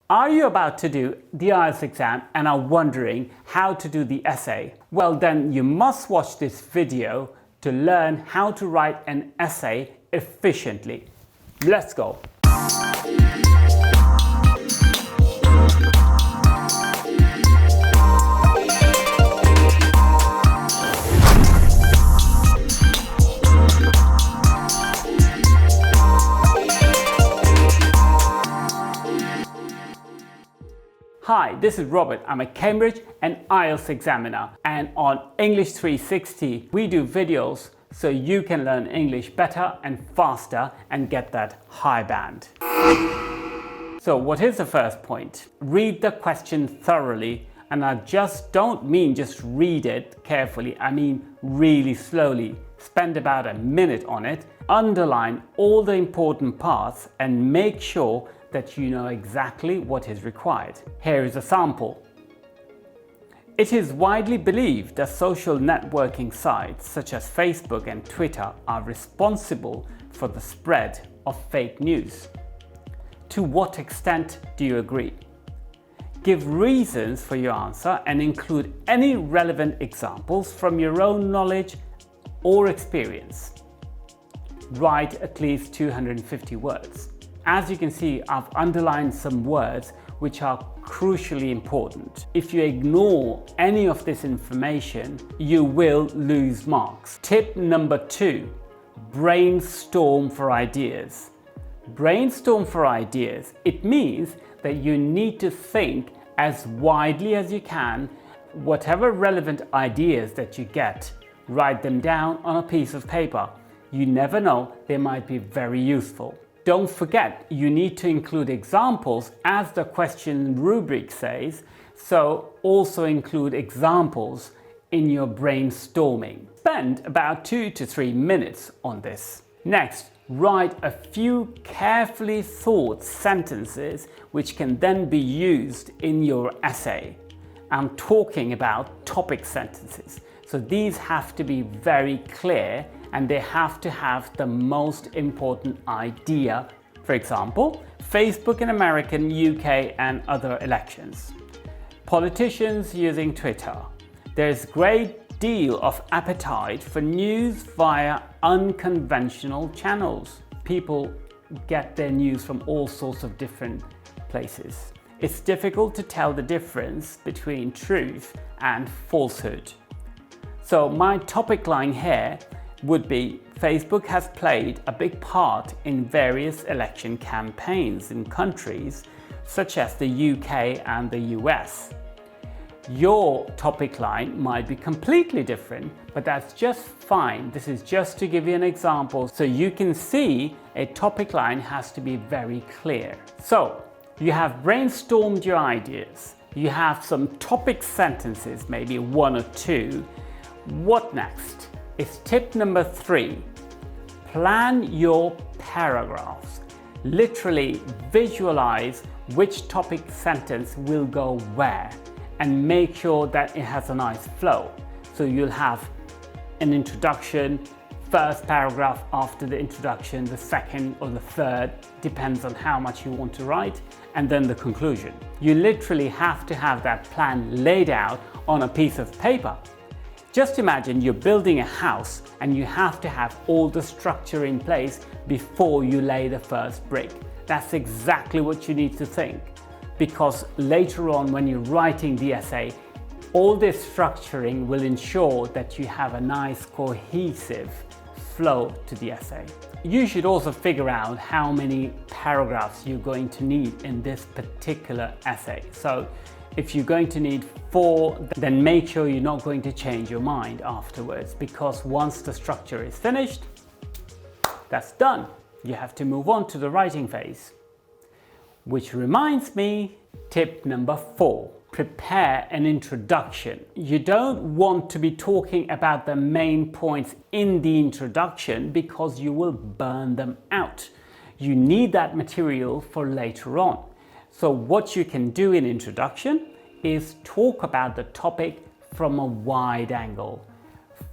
Are you about to do the IELTS exam and are wondering how to do the essay? Well, then you must watch this video to learn how to write an essay efficiently. Let's go. Hi, this is Robert. I'm a Cambridge and IELTS examiner, and on English 360 we do videos so you can learn English better and faster and get that high band. So what is the first point? Read the question thoroughly, and I just don't mean just read it carefully, I mean really slowly. Spend about a minute on it, underline all the important parts and make sure that you know exactly what is required. Here is a sample. It is widely believed that social networking sites such as Facebook and Twitter are responsible for the spread of fake news. To what extent do you agree? Give reasons for your answer and include any relevant examples from your own knowledge or experience. Write at least 250 words. As you can see, I've underlined some words which are crucially important. If you ignore any of this information, you will lose marks. Tip number 2, brainstorm for ideas. Brainstorm for ideas. It means that you need to think as widely as you can. Whatever relevant ideas that you get, write them down on a piece of paper. You never know, they might be very useful. Don't forget, you need to include examples as the question rubric says, so also include examples in your brainstorming. Spend about 2 to 3 minutes on this. Next, write a few carefully thought sentences which can then be used in your essay. I'm talking about topic sentences. So these have to be very clear and they have to have the most important idea. For example, Facebook in America, UK and other elections. Politicians using Twitter. There's great deal of appetite for news via unconventional channels. People get their news from all sorts of different places. It's difficult to tell the difference between truth and falsehood. So my topic line here would be Facebook has played a big part in various election campaigns in countries such as the UK and the US. Your topic line might be completely different, but that's just fine. This is just to give you an example so you can see a topic line has to be very clear. So you have brainstormed your ideas. You have some topic sentences, maybe 1 or 2. What next? It's tip number 3. Plan your paragraphs. Literally visualize which topic sentence will go where and make sure that it has a nice flow. So you'll have an introduction, first paragraph after the introduction, the second or the third, depends on how much you want to write, and then the conclusion. You literally have to have that plan laid out on a piece of paper. Just imagine you're building a house and you have to have all the structure in place before you lay the first brick. That's exactly what you need to think, because later on when you're writing the essay, all this structuring will ensure that you have a nice cohesive flow to the essay. You should also figure out how many paragraphs you're going to need in this particular essay. So if you're going to need 4, then make sure you're not going to change your mind afterwards, because once the structure is finished, that's done. You have to move on to the writing phase. Which reminds me, tip number 4, prepare an introduction. You don't want to be talking about the main points in the introduction because you will burn them out. You need that material for later on. So what you can do in introduction is talk about the topic from a wide angle,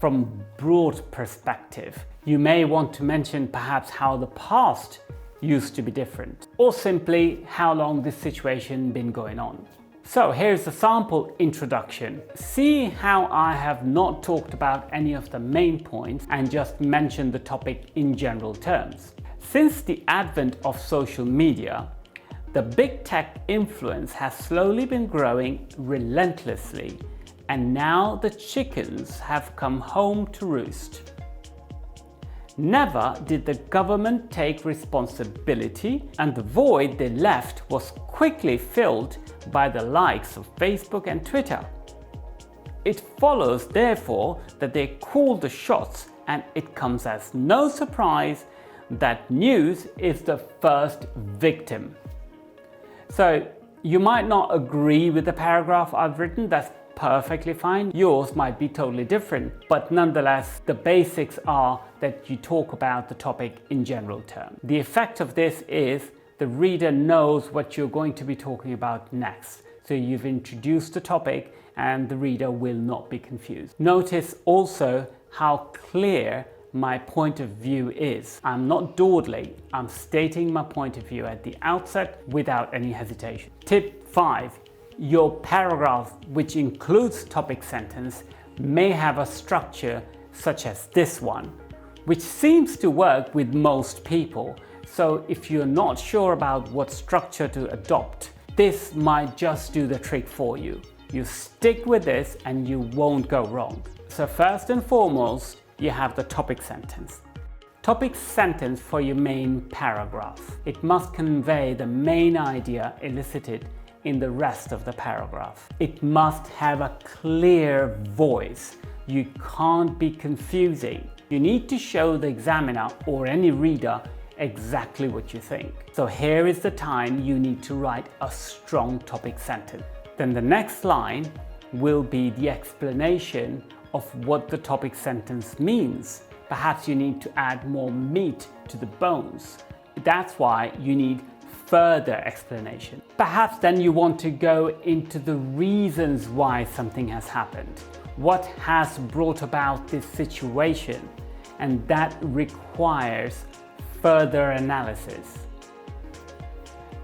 from broad perspective. You may want to mention perhaps how the past used to be different. or simply how long this situation been going on. So here's the sample introduction. See how I have not talked about any of the main points and just mentioned the topic in general terms. Since the advent of social media, the big tech influence has slowly been growing relentlessly, and now the chickens have come home to roost. Never did the government take responsibility, and the void they left was quickly filled by the likes of Facebook and Twitter. It follows, therefore, that they call the shots, and it comes as no surprise that news is the first victim. So you might not agree with the paragraph I've written, that's perfectly fine. Yours might be totally different, but nonetheless, the basics are that you talk about the topic in general terms. The effect of this is the reader knows what you're going to be talking about next. So you've introduced the topic and the reader will not be confused. Notice also how clear my point of view is. I'm not dawdling, I'm stating my point of view at the outset without any hesitation. Tip 5. Your paragraph, which includes topic sentence, may have a structure such as this one, which seems to work with most people. So if you're not sure about what structure to adopt, this might just do the trick for you. You stick with this and you won't go wrong. So first and foremost, you have the topic sentence. Topic sentence for your main paragraph. It must convey the main idea elicited in the rest of the paragraph. It must have a clear voice. You can't be confusing. You need to show the examiner or any reader exactly what you think. So here is the time you need to write a strong topic sentence. Then the next line will be the explanation of what the topic sentence means. Perhaps you need to add more meat to the bones. That's why you need further explanation. Perhaps then you want to go into the reasons why something has happened. What has brought about this situation? And that requires further analysis.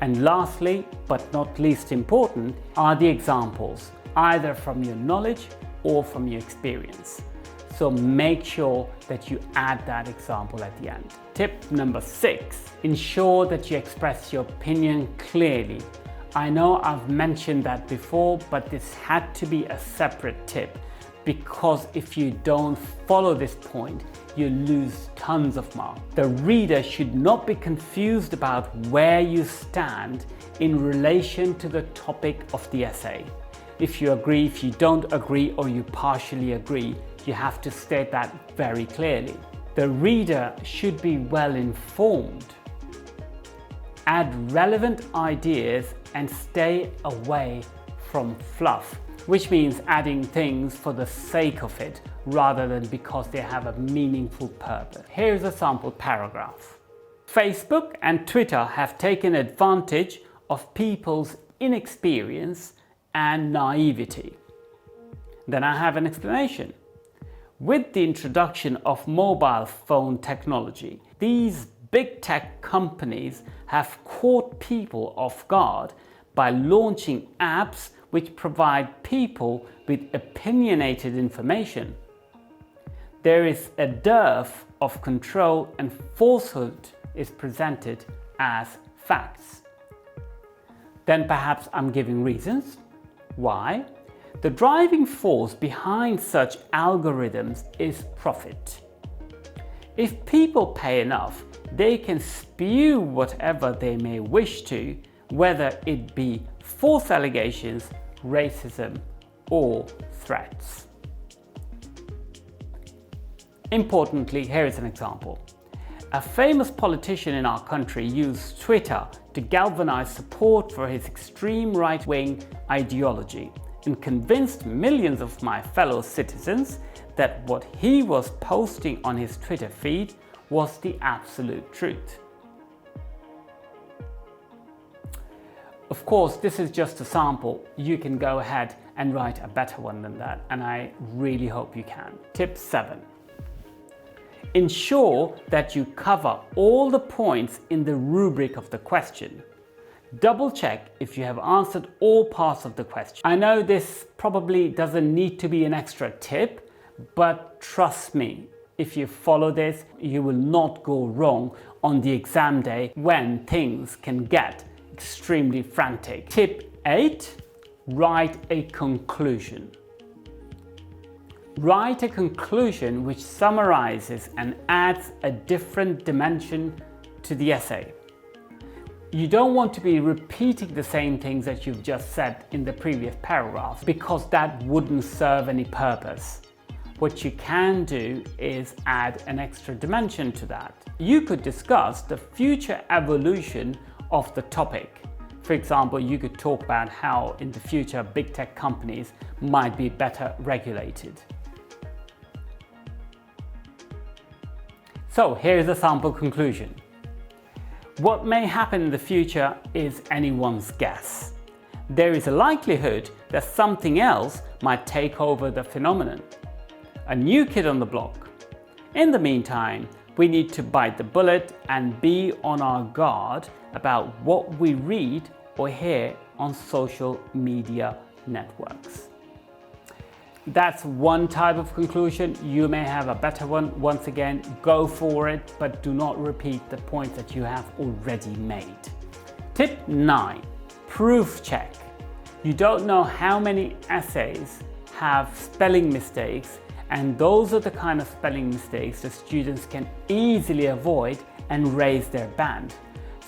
And lastly, but not least important, are the examples, either from your knowledge or from your experience. So make sure that you add that example at the end. Tip number 6, ensure that you express your opinion clearly. I know I've mentioned that before, but this had to be a separate tip because if you don't follow this point, you lose tons of marks. The reader should not be confused about where you stand in relation to the topic of the essay. If you agree, if you don't agree, or you partially agree, you have to state that very clearly. The reader should be well informed. Add relevant ideas and stay away from fluff, which means adding things for the sake of it rather than because they have a meaningful purpose. Here's a sample paragraph. Facebook and Twitter have taken advantage of people's inexperience and naivety. Then I have an explanation. With the introduction of mobile phone technology, these big tech companies have caught people off guard by launching apps which provide people with opinionated information. There is a dearth of control and falsehood is presented as facts. Then perhaps I'm giving reasons. Why? The driving force behind such algorithms is profit. If people pay enough, they can spew whatever they may wish to, whether it be false allegations, racism, or threats. Importantly, here is an example. A famous politician in our country used Twitter to galvanize support for his extreme right-wing ideology and convinced millions of my fellow citizens that what he was posting on his Twitter feed was the absolute truth. Of course, this is just a sample. You can go ahead and write a better one than that, and I really hope you can. Tip 7. Ensure that you cover all the points in the rubric of the question. Double check if you have answered all parts of the question. I know this probably doesn't need to be an extra tip, but trust me, if you follow this, you will not go wrong on the exam day when things can get extremely frantic. Tip 8, write a conclusion. Write a conclusion which summarizes and adds a different dimension to the essay. You don't want to be repeating the same things that you've just said in the previous paragraph, because that wouldn't serve any purpose. What you can do is add an extra dimension to that. You could discuss the future evolution of the topic. For example, you could talk about how in the future big tech companies might be better regulated. So here's a sample conclusion. What may happen in the future is anyone's guess. There is a likelihood that something else might take over the phenomenon. A new kid on the block. In the meantime, we need to bite the bullet and be on our guard about what we read or hear on social media networks. That's one type of conclusion. You may have a better one. Once again, go for it, but do not repeat the points that you have already made. Tip 9, proof check. You don't know how many essays have spelling mistakes, and those are the kind of spelling mistakes that students can easily avoid and raise their band.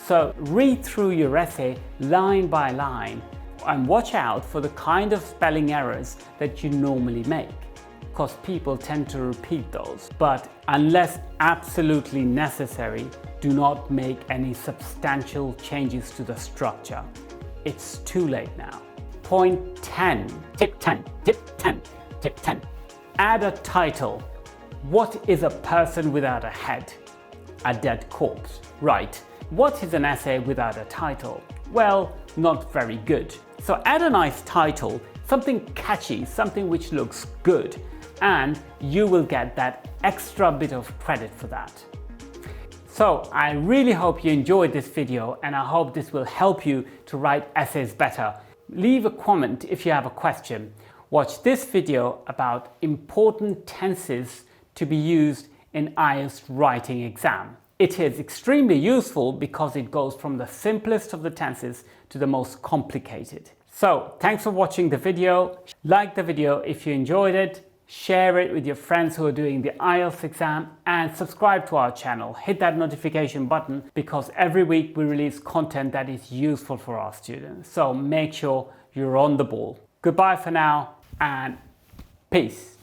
So read through your essay line by line and watch out for the kind of spelling errors that you normally make, because people tend to repeat those. But unless absolutely necessary, do not make any substantial changes to the structure. It's too late now. Point 10, tip 10, tip 10, tip 10. Add a title. What is a person without a head? A dead corpse. Right. What is an essay without a title? Well, not very good. So add a nice title, something catchy, something which looks good, and you will get that extra bit of credit for that. So I really hope you enjoyed this video, and I hope this will help you to write essays better. Leave a comment if you have a question. Watch this video about important tenses to be used in IELTS writing exam. It is extremely useful because it goes from the simplest of the tenses to the most complicated. So thanks for watching the video. Like the video if you enjoyed it, share it with your friends who are doing the IELTS exam, and subscribe to our channel. Hit that notification button because every week we release content that is useful for our students. So make sure you're on the ball. Goodbye for now and peace.